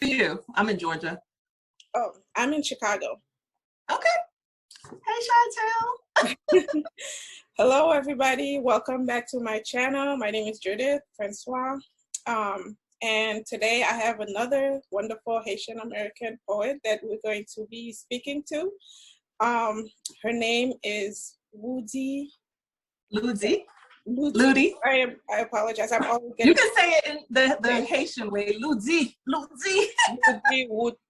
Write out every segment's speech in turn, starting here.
for you? I'm in Georgia. Oh, I'm in Chicago. Okay. Hey, Chantel. Hello, everybody. Welcome back to my channel. My name is Judith Francois. And today I have another wonderful Haitian American poet that we're going to be speaking to. Her name is Ludi. Ludi. I apologize. I'm always getting. You can say it in the Haitian way. Ludi. Ludi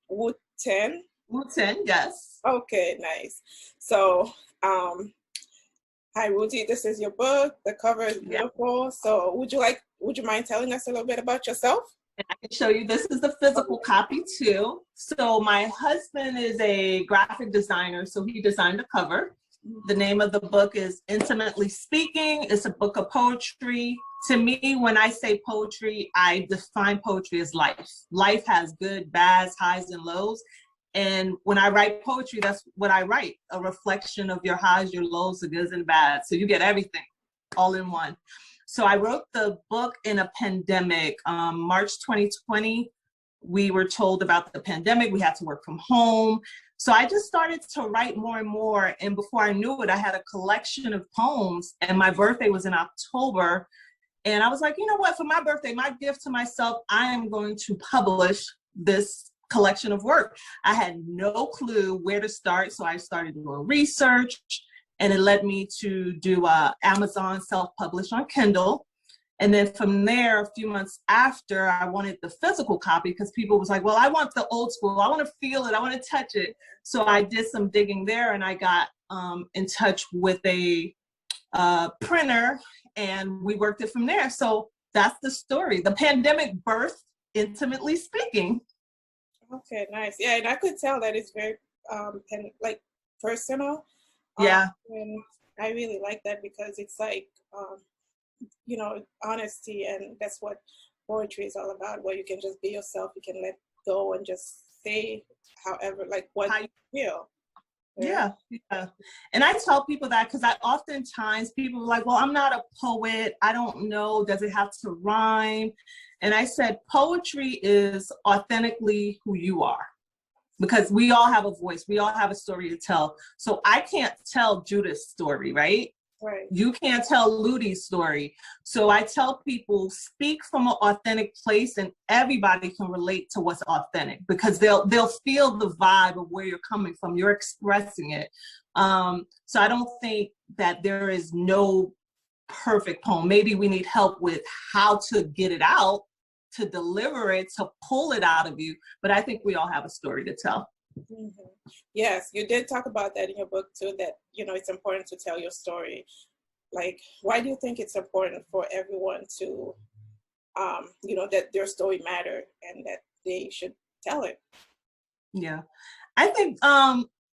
Wooten. Wooten, yes. Okay, nice. So, hi, Rudy. This is your book. The cover is beautiful. So, would you mind telling us a little bit about yourself? And I can show you. This is the physical copy too. So, my husband is a graphic designer, so he designed the cover. The name of the book is Intimately Speaking. It's a book of poetry. To me, when I say poetry, I define poetry as life. Life has good, bads, highs, and lows. And when I write poetry, that's what I write, a reflection of your highs, your lows, the goods and bads. So you get everything all in one. So I wrote the book in a pandemic. March 2020, we were told about the pandemic. We had to work from home. So I just started to write more and more. And before I knew it, I had a collection of poems, and my birthday was in October. And I was like, you know what, for my birthday, my gift to myself, I am going to publish this collection of work. I had no clue where to start, so I started doing research, and it led me to do Amazon self-publish on Kindle. And then from there, a few months after, I wanted the physical copy because people was like, well, I want the old school. I want to feel it. I want to touch it. So I did some digging there, and I got in touch with a printer, and we worked it from there. So that's the story. The pandemic birthed Intimately Speaking. Okay, nice. Yeah, and I could tell that it's very like personal. Yeah. And I really like that because it's like you know, honesty, and that's what poetry is all about, where you can just be yourself, you can let go and just say however, like what you feel. Yeah. And I tell people that because oftentimes people are like, well, I'm not a poet. I don't know. Does it have to rhyme? And I said, poetry is authentically who you are, because we all have a voice. We all have a story to tell. So I can't tell Judith's story, right? Right. You can't tell Ludi's story. So I tell people, speak from an authentic place, and everybody can relate to what's authentic because they'll feel the vibe of where you're coming from. You're expressing it. So I don't think that there is no perfect poem. Maybe we need help with how to get it out, to deliver it, to pull it out of you. But I think we all have a story to tell. Mm-hmm. Yes, you did talk about that in your book too, that, you know, it's important to tell your story. Like, why do you think it's important for everyone to, you know, that their story matter and that they should tell it? Yeah, I think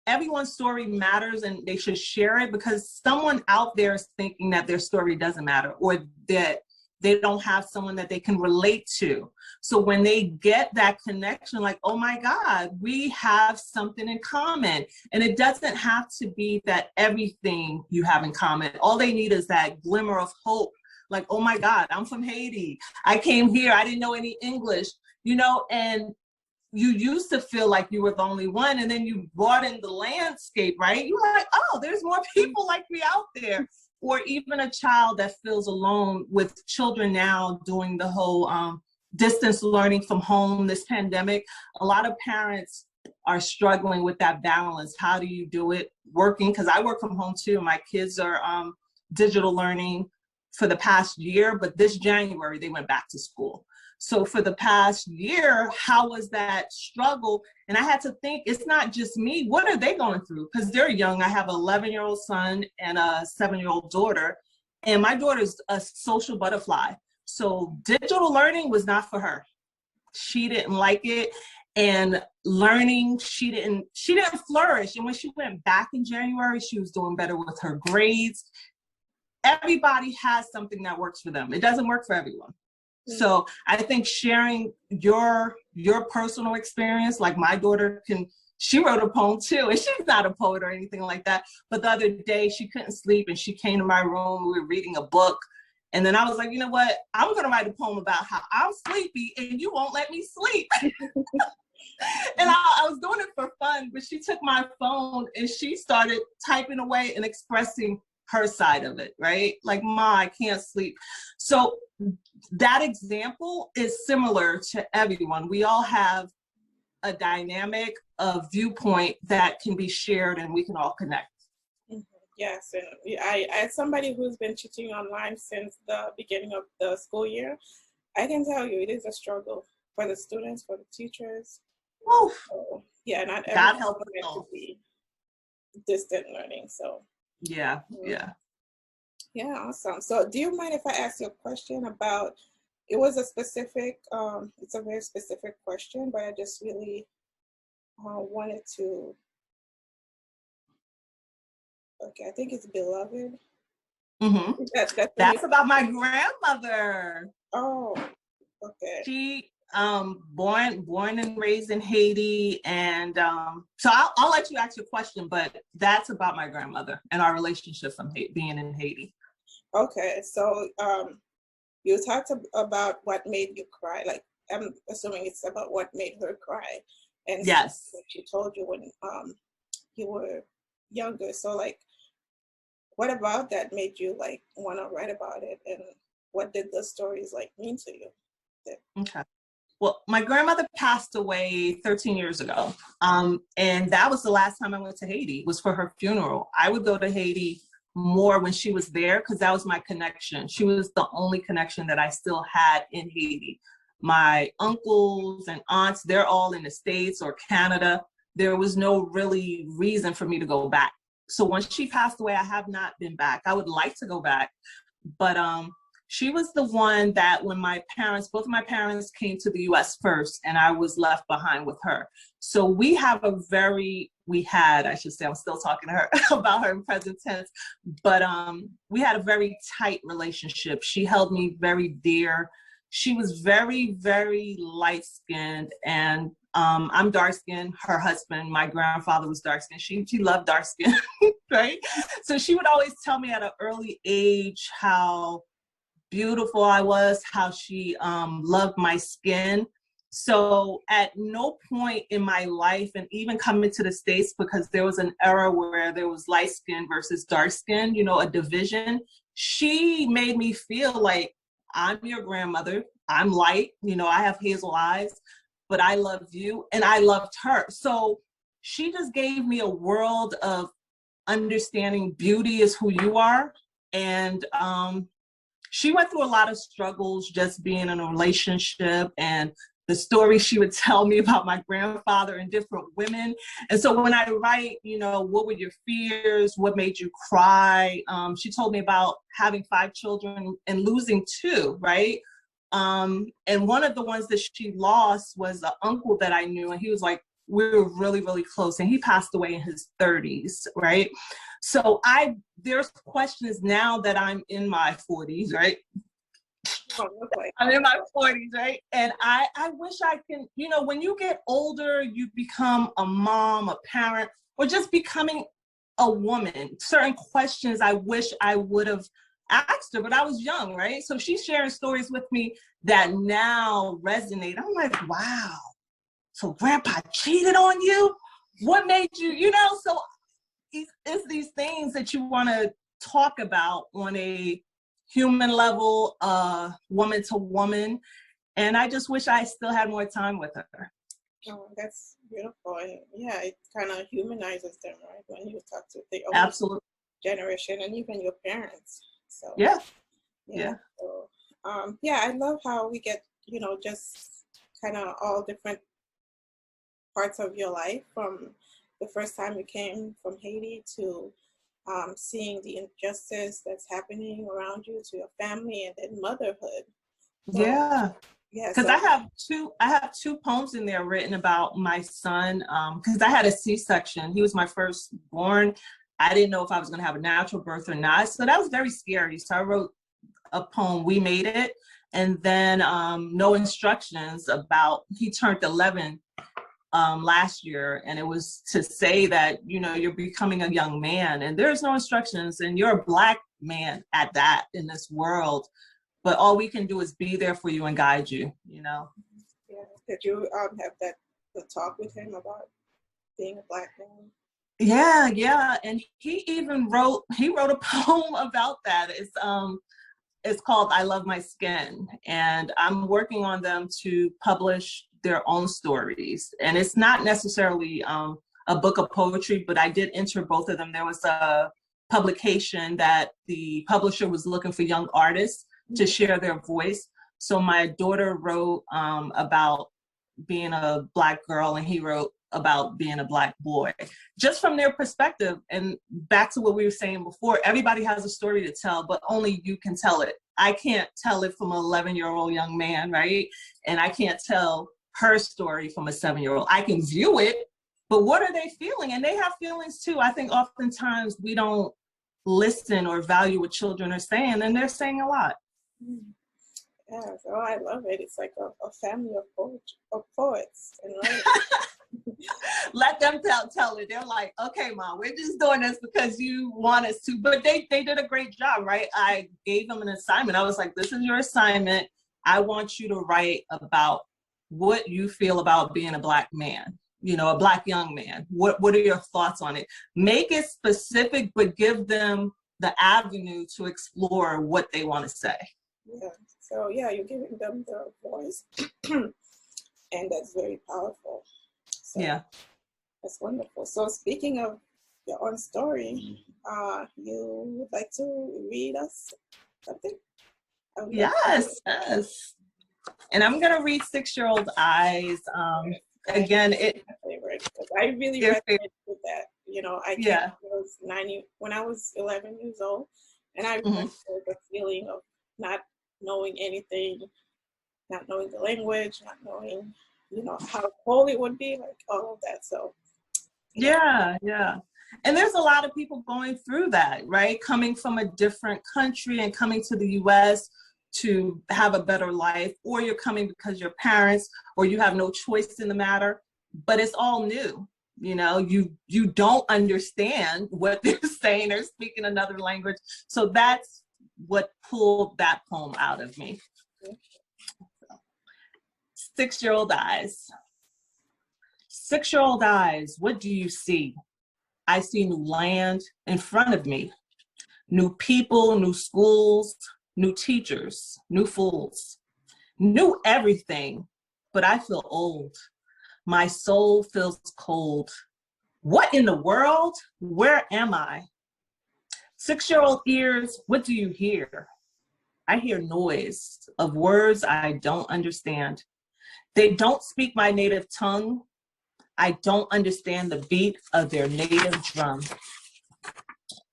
everyone's story matters and they should share it, because someone out there is thinking that their story doesn't matter, or that they don't have someone that they can relate to. So when they get that connection, like, oh my God, we have something in common. And it doesn't have to be that everything you have in common. All they need is that glimmer of hope. Like, oh my God, I'm from Haiti. I came here, I didn't know any English, you know, and you used to feel like you were the only one, and then you broaden the landscape, right? You're like, oh, there's more people like me out there. Or even a child that feels alone, with children now doing the whole distance learning from home, this pandemic. A lot of parents are struggling with that balance. How do you do it? Working, because I work from home too. My kids are digital learning for the past year, but this January they went back to school. So for the past year, how was that struggle? And I had to think, it's not just me. What are they going through? Because they're young. I have an 11-year-old son and a 7-year-old daughter. And my daughter's a social butterfly. So digital learning was not for her. She didn't like it. And learning, she didn't flourish. And when she went back in January, she was doing better with her grades. Everybody has something that works for them. It doesn't work for everyone. So I think sharing your personal experience, like my daughter she wrote a poem too, and she's not a poet or anything like that. But the other day she couldn't sleep and she came to my room, we were reading a book, And then I was like, you know what? I'm going to write a poem about how I'm sleepy and you won't let me sleep. And I was doing it for fun, but she took my phone and she started typing away and expressing her side of it, right? Like, Ma, I can't sleep. So that example is similar to everyone. We all have a dynamic, a viewpoint that can be shared and we can all connect. Yes, and I, as somebody who's been teaching online since the beginning of the school year, I can tell you it is a struggle for the students, for the teachers. So, yeah, not everyone is meant to be distant learning. So yeah. Yeah, awesome. So do you mind if I ask you a question about, it was a specific, it's a very specific question, but I just really wanted to, okay, I think it's beloved. Mm-hmm. That's about my grandmother. Oh, okay. She born and raised in Haiti, and so I'll let you ask your question, but that's about my grandmother and our relationship from being in Haiti. Okay, so you talked about what made you cry. Like, I'm assuming it's about what made her cry, and yes, what she told you when you were younger. So like, what about that made you like want to write about it, and what did the stories like mean to you? Okay. Well, my grandmother passed away 13 years ago. And that was the last time I went to Haiti, was for her funeral. I would go to Haiti more when she was there because that was my connection. She was the only connection that I still had in Haiti. My uncles and aunts, they're all in the States or Canada. There was no really reason for me to go back. So when she passed away, I have not been back. I would like to go back, but she was the one that when both of my parents came to the US first, and I was left behind with her. So we had, I should say, I'm still talking to her about her in present tense, but we had a very tight relationship. She held me very dear. She was very, very light-skinned, and I'm dark-skinned. Her husband, my grandfather, was dark-skinned. She loved dark-skinned, right? So she would always tell me at an early age how beautiful I was, how she loved my skin. So at no point in my life, and even coming to the States, because there was an era where there was light skin versus dark skin, a division, she made me feel like, I'm your grandmother, I'm light, I have hazel eyes, but I loved you and I loved her. So she just gave me a world of understanding beauty is who you are. And she went through a lot of struggles just being in a relationship, and the stories she would tell me about my grandfather and different women. And so when I write, what were your fears? What made you cry? She told me about having 5 children and losing 2, right? And one of the ones that she lost was an uncle that I knew, and he was like, we were really, really close, and he passed away in his 30s, right? So there's questions now that I'm in my 40s, right? I'm in my 40s, right? And I wish I can, when you get older, you become a mom, a parent, or just becoming a woman. Certain questions I wish I would have asked her, but I was young, right? So she's sharing stories with me that now resonate. I'm like, wow, so grandpa cheated on you? What made you, so it's these things that you want to talk about on a human level, woman to woman. And I just wish I still had more time with her. Oh, that's beautiful. And yeah, it kind of humanizes them, right? When you talk to the older generation and even your parents. So yeah. So, I love how we get, just kind of all different parts of your life, from the first time you came from Haiti to seeing the injustice that's happening around you, to your family, and then motherhood. So, yeah. Because so, I have 2 poems in there written about my son, because I had a C-section. He was my first born. I didn't know if I was going to have a natural birth or not. So that was very scary. So I wrote a poem, We Made It. And then No Instructions, about, he turned 11 last year, and it was to say that you're becoming a young man and there's no instructions, and you're a Black man at that in this world. But all we can do is be there for you and guide you, you know? Yeah. Did you have the talk with him about being a Black man? Yeah. And he even wrote a poem about that. It's called I Love My Skin. And I'm working on them to publish their own stories. And it's not necessarily a book of poetry, but I did enter both of them. There was a publication that the publisher was looking for young artists to share their voice. So my daughter wrote about being a Black girl, and he wrote about being a Black boy, just from their perspective. And back to what we were saying before, everybody has a story to tell, but only you can tell it. I can't tell it from an 11-year-old young man, right? And I can't tell her story from a 7-year-old. I can view it, but what are they feeling? And they have feelings too. I think oftentimes we don't listen or value what children are saying, and they're saying a lot. Yeah, so I love it. It's like a family of poets and writers. Let them tell it. They're like, okay, Mom, we're just doing this because you want us to. But they did a great job, right? I gave them an assignment. I was like, this is your assignment. I want you to write about what you feel about being a Black man, you know, a Black young man. What are your thoughts on it? Make it specific, but give them the avenue to explore what they want to say. Yeah. So yeah, you're giving them the voice, and that's very powerful. So, yeah, that's wonderful. So speaking of your own story, you would like to read us something? Yes. And I'm gonna read 6-Year-Old Eyes. Again, it my favorite, because I really resonated with that. You know, when I was 11 years old, and I remember the feeling of not knowing anything, not knowing the language, not knowing, you know, how cold it would be, like all of that. So yeah. And there's a lot of people going through that, right? Coming from a different country and coming to the US to have a better life, or you're coming because your parents, or you have no choice in the matter, but it's all new. You know, you don't understand what they're saying. They're speaking another language. So that's what pulled that poem out of me. 6-Year-Old Eyes. 6-Year-Old eyes, what do you see? I see new land in front of me, new people, new schools, new teachers, new fools, new everything, but I feel old. My soul feels cold. What in the world? Where am I? 6-Year-Old ears, what do you hear? I hear noise of words I don't understand. They don't speak my native tongue. I don't understand the beat of their native drum.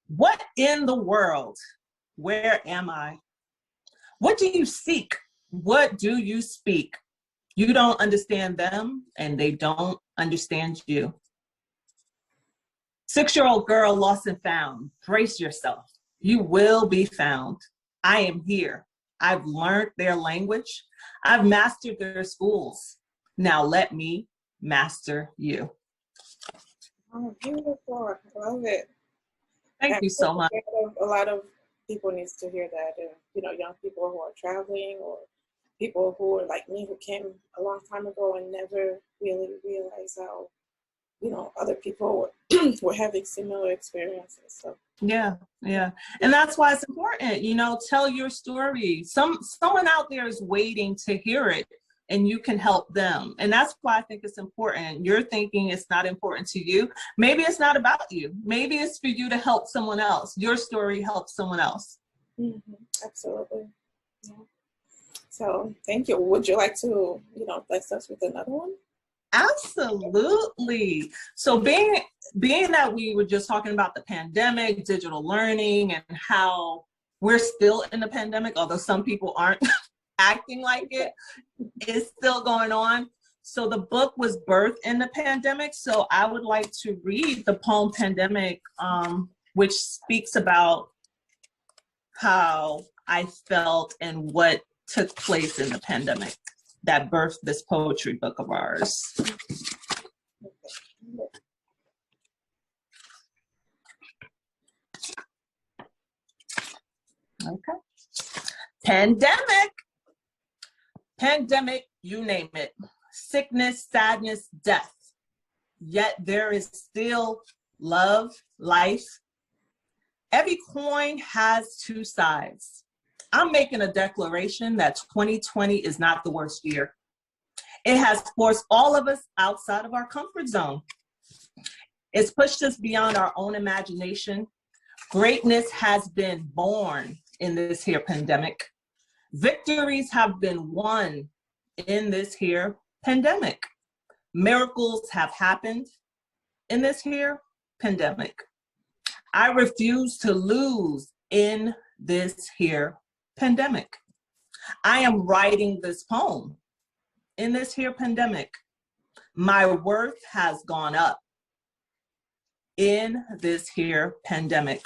What in the world? Where am I? What do you seek? What do you speak? You don't understand them, and they don't understand you. 6-Year-Old girl lost and found. Brace yourself. You will be found. I am here. I've learned their language. I've mastered their schools. Now let me master you. oh, beautiful. I love it. Thank you so much. A lot of people needs to hear that, and you know, young people who are traveling, or people who are like me, who came a long time ago and never really realized how, you know, other people were having similar experiences. So Yeah. And that's why it's important, you know, tell your story. Someone out there is waiting to hear it, and you can help them. And that's why I think it's important. You're thinking it's not important to you. Maybe it's not about you. Maybe it's for you to help someone else. Your story helps someone else. Absolutely. Yeah. So thank you. Would you like to, you know, bless us with another one? Absolutely. So being that we were just talking about the pandemic, digital learning, and how we're still in the pandemic, although some people aren't acting like it, is still going on. So the book was birthed in the pandemic. So I would like to read the poem Pandemic, which speaks about how I felt and what took place in the pandemic that birthed this poetry book of ours. Pandemic. Pandemic, you name it. Sickness, sadness, death. Yet there is still love, life. Every coin has two sides. I'm making a declaration that 2020 is not the worst year. It has forced all of us outside of our comfort zone. It's pushed us beyond our own imagination. Greatness has been born in this here pandemic. Victories have been won in this here pandemic. Miracles have happened in this here pandemic. I refuse to lose in this here pandemic. I am writing this poem in this here pandemic. My worth has gone up in this here pandemic.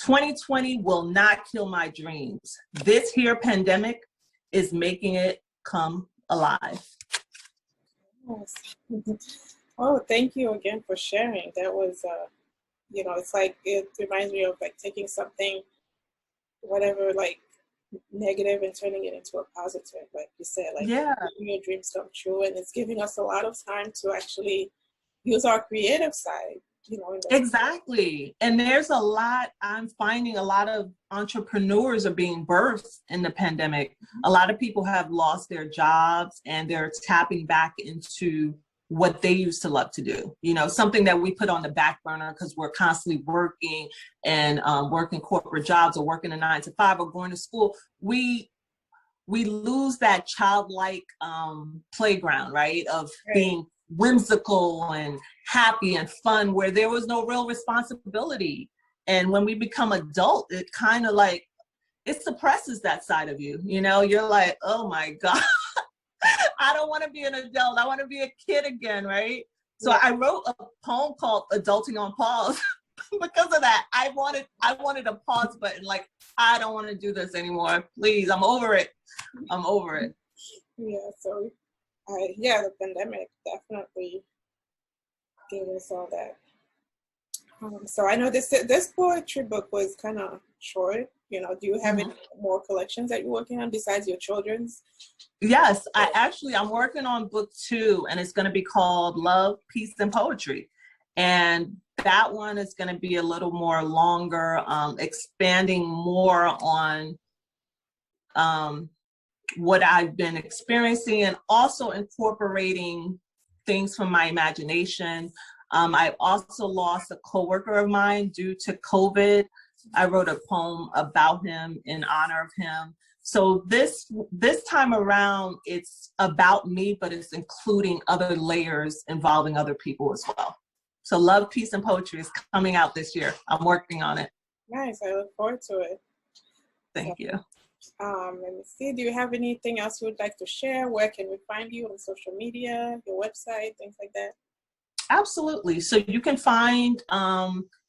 2020 will not kill my dreams. This here pandemic is making it come alive. Yes. Oh, thank you again for sharing. That was, you know, it's like, it reminds me of like taking something, whatever, like negative and turning it into a positive, like you said, like Yeah, your dreams come true. And it's giving us a lot of time to actually use our creative side, you know. exactly. And there's a lot, I'm finding a lot of entrepreneurs are being birthed in the pandemic. A lot of people have lost their jobs and they're tapping back into what they used to love to do. You know, something that we put on the back burner because we're constantly working and working corporate jobs or working a 9-to-5 or going to school. We lose that childlike playground, right? Of being whimsical and happy and fun where there was no real responsibility. And when we become adult, it kind of like, it suppresses that side of you. You know, you're like, oh my God, I don't want to be an adult. I want to be a kid again, right? So I wrote a poem called Adulting on Pause because of that. I wanted a pause button, like, I don't want to do this anymore. Please, I'm over it. I'm over it. Yeah, so yeah, the pandemic definitely gave us all that. So I know this poetry book was kind of short. You know, do you have any more collections that you're working on besides your children's? Yes, I'm working on book 2, and it's going to be called Love, Peace, and Poetry. And that one is going to be a little more longer, expanding more on what I've been experiencing and also incorporating things from my imagination. I also lost a coworker of mine due to COVID. I wrote a poem about him in honor of him. So this time around, it's about me, but it's including other layers involving other people as well. So Love, Peace, and Poetry is coming out this year. I'm working on it. Nice. I look forward to it. Thank you. Let me see. Do you have anything else you would like to share? Where can we find you on social media, your website, things like that? Absolutely. So you can find,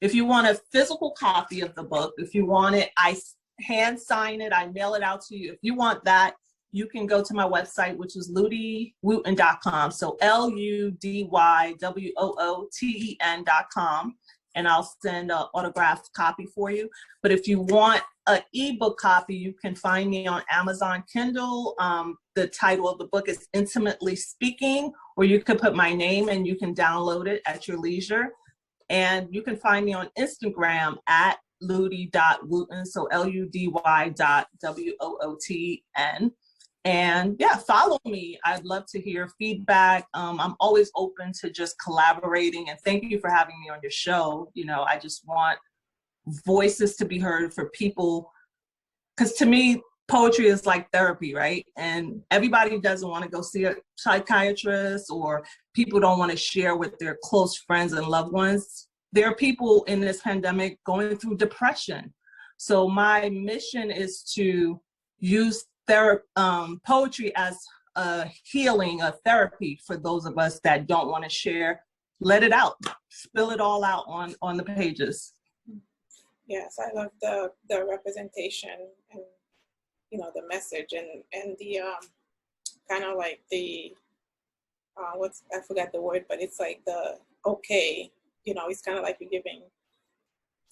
if you want a physical copy of the book, if you want it, I hand sign it, I mail it out to you. If you want that, you can go to my website, which is ludywooten.com. So LUDYWOOTEN.com. And I'll send an autographed copy for you. But if you want an ebook copy, you can find me on Amazon Kindle. The title of the book is Intimately Speaking, or you could put my name and you can download it at your leisure. And you can find me on Instagram at ludy.wooten, so LUDY.WOOTEN. And yeah, follow me. I'd love to hear feedback. I'm always open to just collaborating, and thank you for having me on your show. You know, I just want voices to be heard for people, because to me, poetry is like therapy, right? And everybody doesn't want to go see a psychiatrist, or people don't want to share with their close friends and loved ones. There are people in this pandemic going through depression. So my mission is to use poetry as a healing, a therapy for those of us that don't want to share. Let it out, spill it all out on the pages. Yes, I love the representation and, you know, the message and the kind of like the I forgot the word, but it's like the okay, you know, it's kind of like you're giving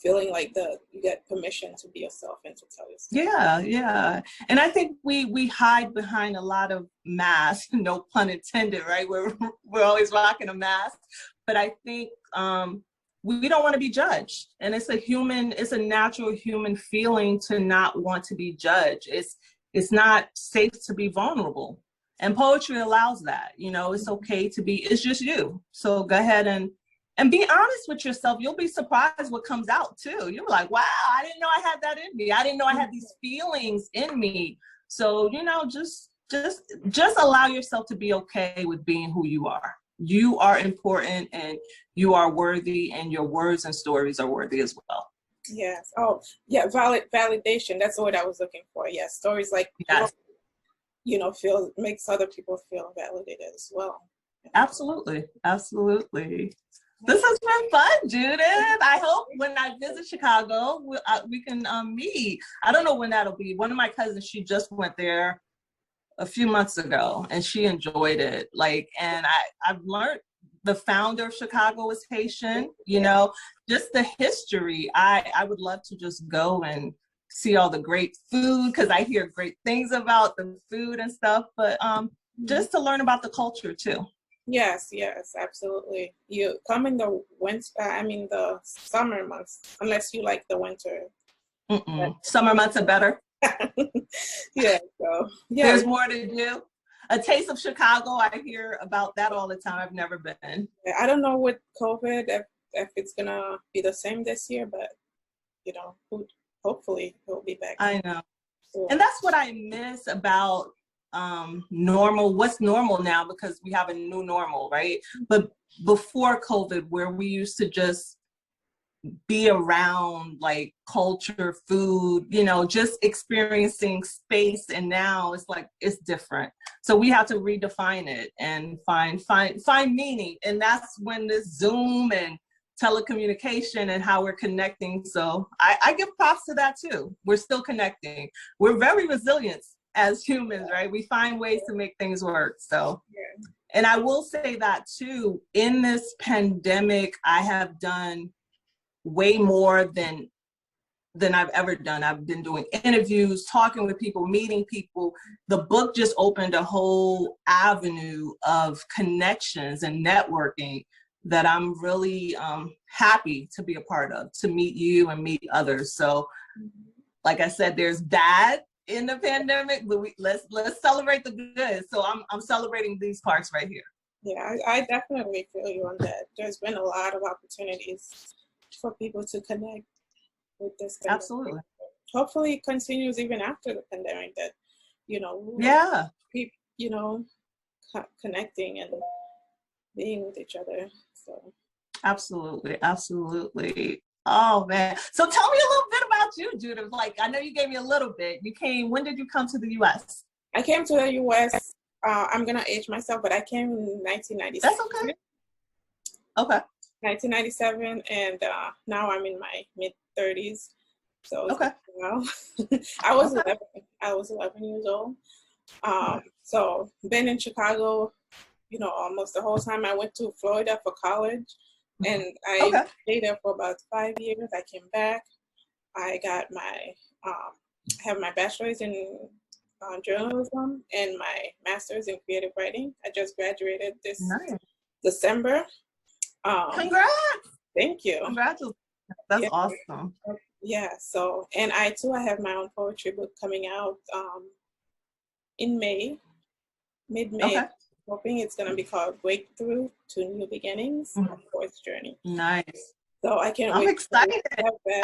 feeling like you get permission to be yourself and to tell yourself. Yeah, yeah. And I think we hide behind a lot of masks, no pun intended, right? We're always rocking a mask. But I think we don't want to be judged. And it's a natural human feeling to not want to be judged. It's not safe to be vulnerable. And poetry allows that. It's okay to be, it's just you. So go ahead and be honest with yourself. You'll be surprised what comes out too. You're like, wow, I didn't know I had that in me. I didn't know I had these feelings in me. So, just allow yourself to be okay with being who you are. You are important and you are worthy, and your words and stories are worthy as well. Yes. Oh, yeah. Validation. That's what I was looking for. Yes. Stories like, yes. Makes other people feel validated as well. Absolutely. Absolutely. This has been fun, Judith. I hope when I visit Chicago, we can meet. I don't know when that'll be. One of my cousins, she just went there a few months ago, and she enjoyed it. And I've learned the founder of Chicago is Haitian. Just the history. I would love to just go and see all the great food, because I hear great things about the food and stuff. But just to learn about the culture too. Yes, absolutely. You come in the the summer months, unless you like the winter. Summer months are better. Yeah, There's more to do. A Taste of Chicago, I hear about that all the time. I've never been. I don't know with COVID if it's gonna be the same this year, but hopefully it'll be back. I know. Yeah. And that's what I miss about normal. What's normal now, because we have a new normal, right? But before COVID, where we used to just be around culture, food, just experiencing space, and now it's different. So we have to redefine it and find meaning. And that's when this Zoom and telecommunication and how we're connecting. So I give props to that too. We're still connecting. We're very resilient as humans, right? We find ways to make things work. So, and I will say that too, in this pandemic, I have done way more than I've ever done. I've been doing interviews, talking with people, meeting people. The book just opened a whole avenue of connections and networking that I'm really happy to be a part of, to meet you and meet others. So like I said, there's bad in the pandemic, but let's celebrate the good. So I'm celebrating these parts right here. Yeah, I definitely feel you on that. There's been a lot of opportunities for people to connect with this pandemic. Absolutely. Hopefully it continues even after the pandemic, that people connecting and being with each other. So absolutely. Oh man. So tell me a little bit about you, Judith. I know you gave me a little bit. When did you come to the US? I came to the US, I'm gonna age myself, but I came in 1997. That's okay. Okay. 1997, and now I'm in my mid-30s. So okay. I was 11 years old. So been in Chicago, almost the whole time. I went to Florida for college, and I stayed there for about 5 years. I came back. I got have my bachelor's in journalism and my master's in creative writing. I just graduated this December. Congrats! Thank you. Congratulations. That's awesome. Yeah. So, and I have my own poetry book coming out in May, mid-May. Hoping it's going to be called Breakthrough to New Beginnings, My Poet's Journey. Nice. So I can't wait. I'm excited.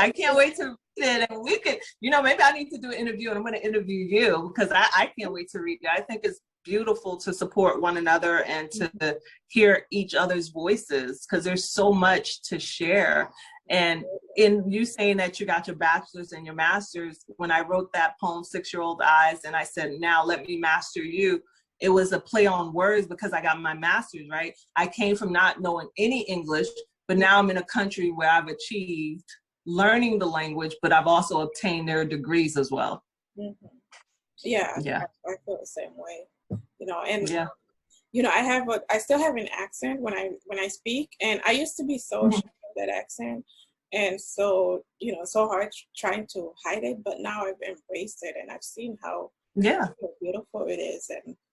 I can't wait to read it. And we could, maybe I need to do an interview, and I'm going to interview you, because I can't wait to read it. I think it's beautiful to support one another and to hear each other's voices, because there's so much to share. And in you saying that you got your bachelor's and your master's, when I wrote that poem, 6-Year-Old Eyes, and I said, now let me master you, it was a play on words, because I got my master's, right? I came from not knowing any English, but now I'm in a country where I've achieved learning the language, but I've also obtained their degrees as well. Mm-hmm. Yeah. I feel the same way, and I still have an accent when I speak, and I used to be so ashamed of that accent. And so, so hard trying to hide it, but now I've embraced it and I've seen how beautiful it is.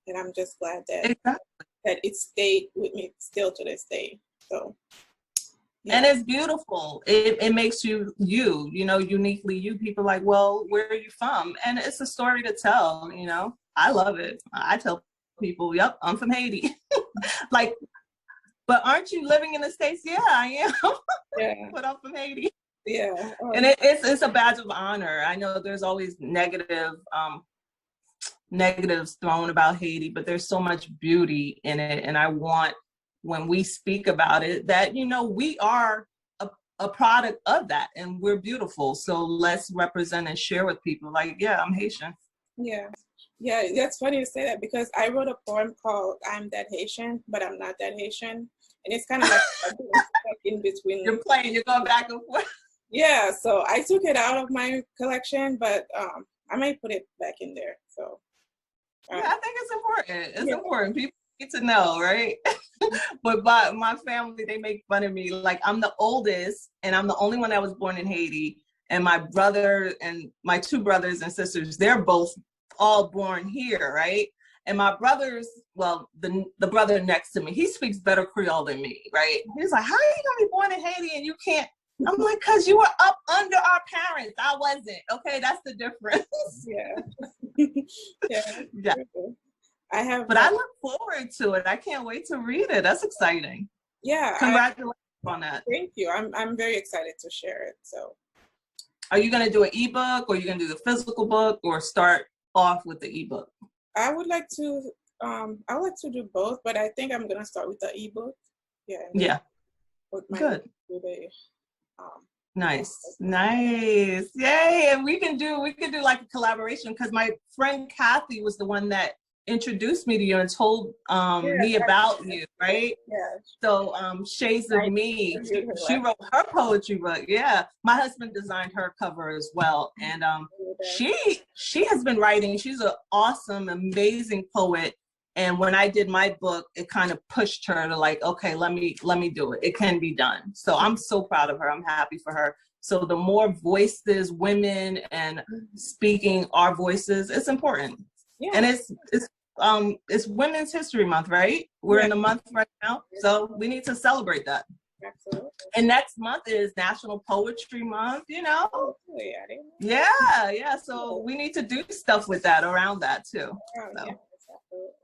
And I'm just glad that that it stayed with me still to this day. So yeah. And it's beautiful. It makes you uniquely you. People like, well, where are you from? And it's a story to tell, I love it. I tell people, yep, I'm from Haiti. Like, but aren't you living in the States? Yeah, I am. Yeah. But I'm from Haiti. Yeah. And it's a badge of honor. I know there's always negatives thrown about Haiti, but there's so much beauty in it. And I want, when we speak about it, that, we are a product of that and we're beautiful. So let's represent and share with people like, yeah, I'm Haitian. Yeah. Yeah, that's funny to say that because I wrote a poem called I'm That Haitian, but I'm Not That Haitian. And it's kind of like in between. You're going back and forth. Yeah, so I took it out of my collection, but I might put it back in there. So yeah, I think it's important. It's important. People need to know, right? But my family, they make fun of me. Like, I'm the oldest and I'm the only one that was born in Haiti. And my brother and my two brothers and sisters, they're both all born here, right? And my brother's, well, the brother next to me, he speaks better Creole than me, right? He's like, how are you gonna be born in Haiti and you can't? I'm like, because you were up under our parents. I wasn't. Okay, that's the difference. Yeah. Yeah. But I look forward to it. I can't wait to read it. That's exciting. Yeah. Congratulations on that. Thank you. I'm very excited to share it. So are you gonna do an ebook or are you gonna do the physical book or start off with the ebook? I would like to do both, but I think I'm gonna start with the ebook. Yeah. Yeah. Good. Nice. Yay. And we can do like a collaboration because my friend Kathy was the one that introduced me to you and told me about you, right? Yeah. So Shades of Me, she wrote her poetry book. Yeah. My husband designed her cover as well. And she has been writing. She's an awesome, amazing poet. And when I did my book, it kind of pushed her to like, okay, let me do it. It can be done. So I'm so proud of her. I'm happy for her. So the more voices, women, and speaking our voices, it's important. Yeah. And it's Women's History Month, right? We're in the month right now. So we need to celebrate that. Absolutely. And next month is National Poetry Month, Oh, Yeah. So we need to do stuff with that, around that too. So. Yes, absolutely.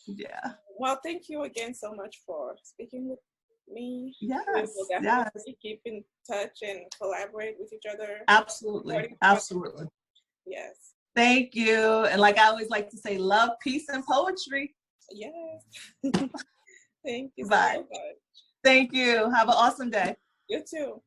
Yeah. Well, thank you again so much for speaking with me. Yes. We'll definitely keep in touch and collaborate with each other. Absolutely. Yes. Thank you. And like I always like to say, love, peace, and poetry. Yes. Thank you Bye. so much. Thank you. Have an awesome day. You too.